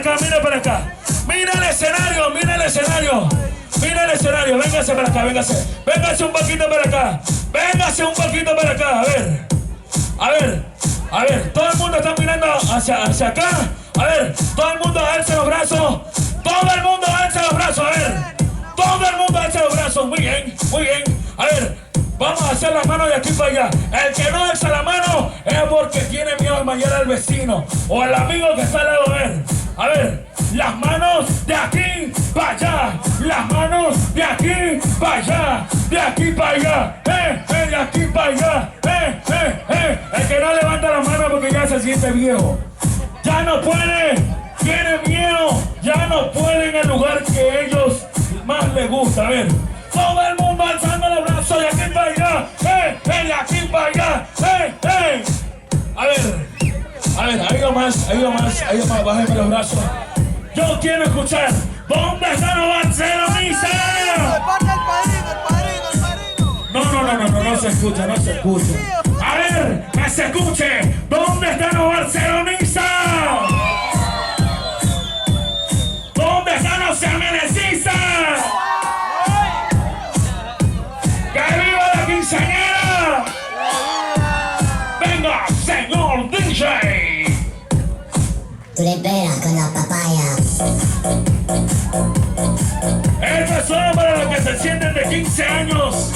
acá, mira para acá. Mira el escenario, mira el escenario. Mira el escenario, véngase para acá, véngase. Véngase un poquito para acá. Véngase un poquito para acá, a ver. A ver, a ver, todo el mundo está mirando hacia acá. A ver, todo el mundo alza los brazos. Todo el mundo alza los brazos, a ver. Todo el mundo alza los brazos, muy bien, muy bien. A ver, vamos a hacer las manos de aquí para allá. El que no alza la mano es porque tiene miedo de mañana al vecino o al amigo que está al lado de él. A ver, las manos de aquí para allá. Las manos de aquí para allá. De aquí para allá. De aquí para allá. El que no levanta las manos porque ya se siente viejo. Ya no puede. Tiene miedo. Ya no puede en el lugar que ellos más les gusta. A ver. Todo el mundo alzando los brazos de aquí para allá. De aquí para allá. A ver, ahí nomás, bájenme los brazos. Yo quiero escuchar. ¿Dónde están los barcelonistas? No se escucha, no se escucha. A ver, que se escuche. ¿Dónde están los barcelonistas? ¿Dónde están los amenacistas? ¡Que viva la quinceañera! ¡Venga, señor DJ! Tú le pegas con la papaya. Esto es solo para los que se sienten de 15 años.